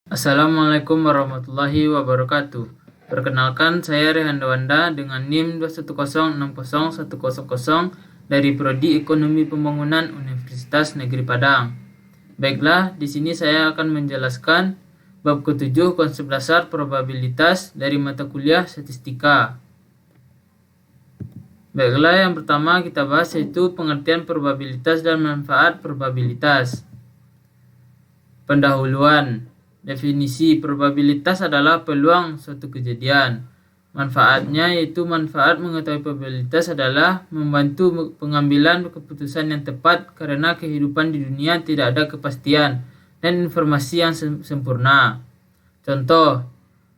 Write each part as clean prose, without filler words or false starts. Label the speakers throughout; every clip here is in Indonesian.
Speaker 1: Assalamualaikum warahmatullahi wabarakatuh. Perkenalkan, saya Rehan Dewanda dengan NIM 210601010 dari Prodi Ekonomi Pembangunan Universitas Negeri Padang. Baiklah, di sini saya akan menjelaskan bab ke-7 konsep dasar probabilitas dari mata kuliah statistika. Baiklah, yang pertama kita bahas yaitu pengertian probabilitas dan manfaat probabilitas. Pendahuluan. Definisi probabilitas adalah peluang suatu kejadian. Manfaatnya yaitu manfaat mengetahui probabilitas adalah membantu pengambilan keputusan yang tepat karena kehidupan di dunia tidak ada kepastian dan informasi yang sempurna. Contoh,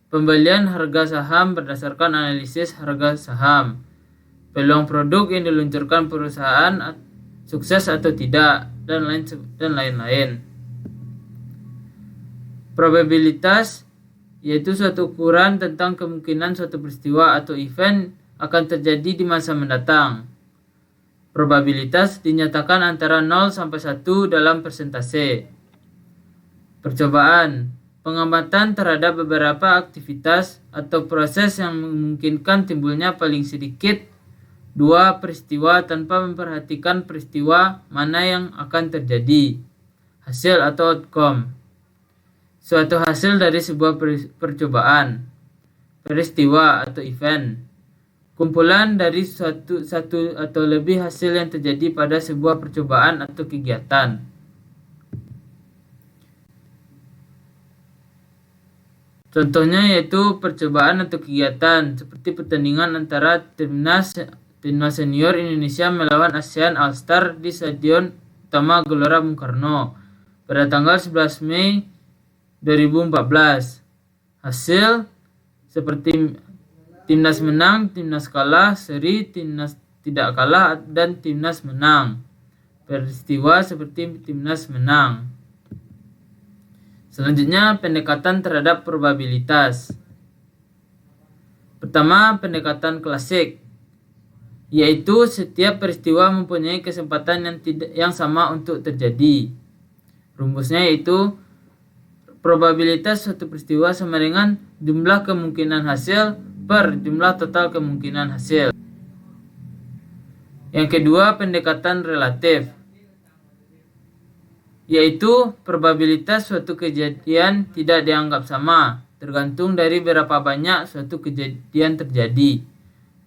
Speaker 1: pembelian harga saham berdasarkan analisis harga saham. Peluang produk yang diluncurkan perusahaan sukses atau tidak, dan lain-lain. Probabilitas yaitu suatu ukuran tentang kemungkinan suatu peristiwa atau event akan terjadi di masa mendatang. Probabilitas dinyatakan antara 0 sampai 1 dalam persentase. Percobaan, pengamatan terhadap beberapa aktivitas atau proses yang memungkinkan timbulnya paling sedikit 2 peristiwa tanpa memperhatikan peristiwa mana yang akan terjadi. Hasil atau outcome. Suatu hasil dari sebuah percobaan, peristiwa atau event. Kumpulan dari satu atau lebih hasil yang terjadi pada sebuah percobaan atau kegiatan. Contohnya yaitu percobaan atau kegiatan seperti pertandingan antara timnas senior Indonesia melawan ASEAN All-Star di Stadion Utama Gelora Bung Karno pada tanggal 11 Mei 2014. Hasil seperti timnas menang, timnas kalah, seri, timnas tidak kalah, dan timnas menang. Peristiwa seperti timnas menang. Selanjutnya, pendekatan terhadap probabilitas. Pertama, pendekatan klasik, yaitu setiap peristiwa mempunyai kesempatan yang sama untuk terjadi. Rumusnya yaitu probabilitas suatu peristiwa sama dengan jumlah kemungkinan hasil per jumlah total kemungkinan hasil. Yang kedua, pendekatan relatif, yaitu probabilitas suatu kejadian tidak dianggap sama, tergantung dari berapa banyak suatu kejadian terjadi.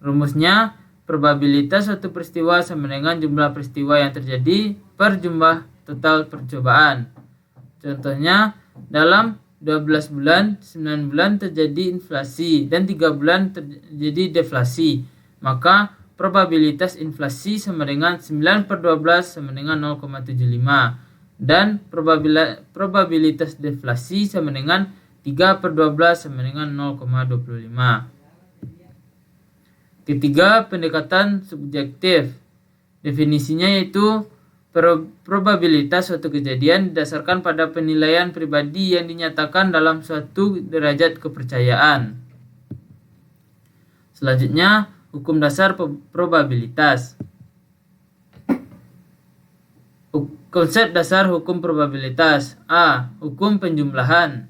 Speaker 1: Rumusnya, probabilitas suatu peristiwa sama dengan jumlah peristiwa yang terjadi per jumlah total percobaan. Contohnya, dalam 12 bulan, 9 bulan terjadi inflasi dan 3 bulan terjadi deflasi. Maka probabilitas inflasi sama dengan 9/12 sama dengan 0,75. Dan probabilitas deflasi sama dengan 3/12 sama dengan 0,25. Ketiga, pendekatan subjektif. Definisinya yaitu probabilitas suatu kejadian didasarkan pada penilaian pribadi yang dinyatakan dalam suatu derajat kepercayaan. Selanjutnya, hukum dasar probabilitas. Konsep dasar hukum probabilitas. A. Hukum penjumlahan.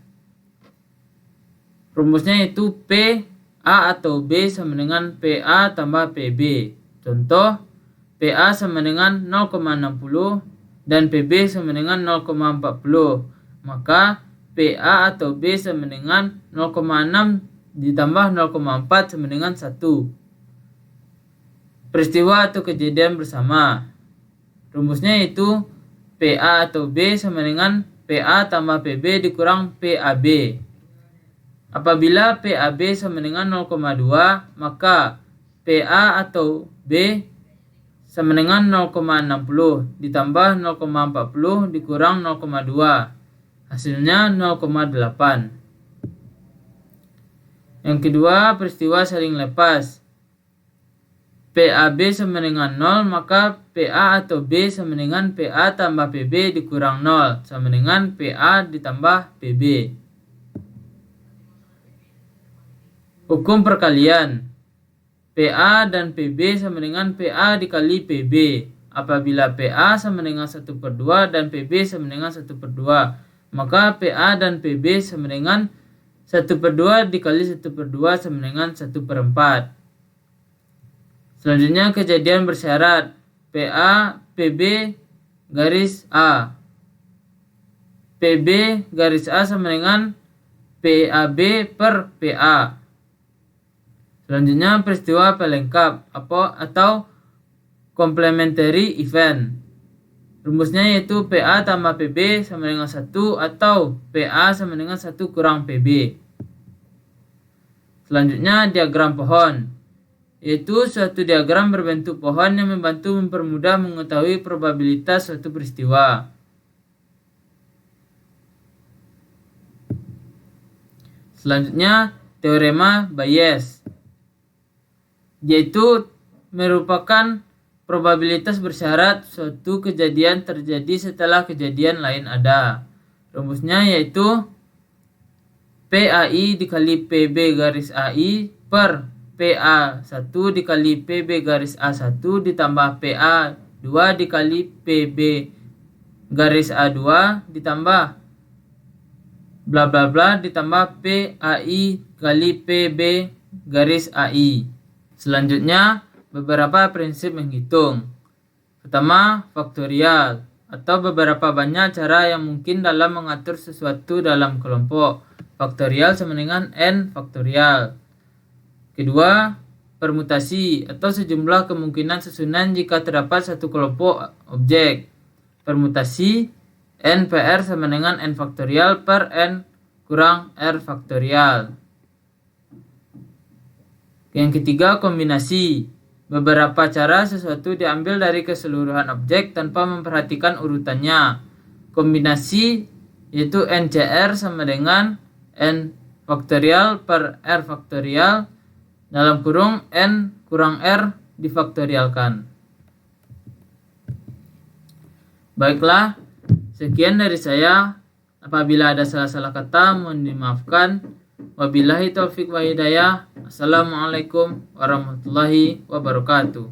Speaker 1: Rumusnya yaitu P, A atau B sama dengan PA tambah PB. Contoh, PA sama dengan 0,60 dan PB sama dengan 0,40. Maka PA atau B sama dengan 0,6 ditambah 0,4 sama dengan 1. Peristiwa atau kejadian bersama. Rumusnya yaitu PA atau B sama dengan PA tambah PB dikurang PAB. Apabila PAB sama dengan 0,2, maka PA atau B sama dengan 0,60 ditambah 0,40 dikurang 0,2. Hasilnya 0,8. Yang kedua, peristiwa saling lepas. PAB sama dengan 0, maka PA atau B sama dengan PA tambah PB dikurang 0 sama dengan PA ditambah PB. Hukum perkalian. PA dan PB sama dengan PA dikali PB. Apabila PA sama dengan 1/2 dan PB sama dengan 1/2, maka PA dan PB sama dengan 1/2 dikali 1/2 sama dengan 1/4. Selanjutnya kejadian bersyarat PA PB garis A. PB garis A sama dengan PAB per PA. Selanjutnya peristiwa pelengkap atau complementary event. Rumusnya yaitu PA tambah PB sama dengan 1 atau PA sama dengan 1 kurang PB. Selanjutnya diagram pohon, yaitu suatu diagram berbentuk pohon yang membantu mempermudah mengetahui probabilitas suatu peristiwa. Selanjutnya teorema Bayes, yaitu merupakan probabilitas bersyarat suatu kejadian terjadi setelah kejadian lain ada. Rumusnya yaitu PAI dikali PB garis AI per PA1 dikali PB garis A1 ditambah PA2 dikali PB garis A2 ditambah bla bla bla ditambah PAI kali PB garis AI. Selanjutnya beberapa prinsip menghitung. Pertama, faktorial atau beberapa banyak cara yang mungkin dalam mengatur sesuatu dalam kelompok. Faktorial sama dengan n faktorial. Kedua, permutasi atau sejumlah kemungkinan susunan jika terdapat satu kelompok objek. Permutasi n per sama dengan n faktorial per n kurang r faktorial. Yang ketiga, kombinasi. Beberapa cara sesuatu diambil dari keseluruhan objek tanpa memperhatikan urutannya. Kombinasi yaitu NCR sama dengan N faktorial per R faktorial dalam kurung N kurang R difaktorialkan. Baiklah, sekian dari saya. Apabila ada salah-salah kata mohon dimaafkan. Wabillahi taufiq wa hidayah. Assalamualaikum warahmatullahi wabarakatuh.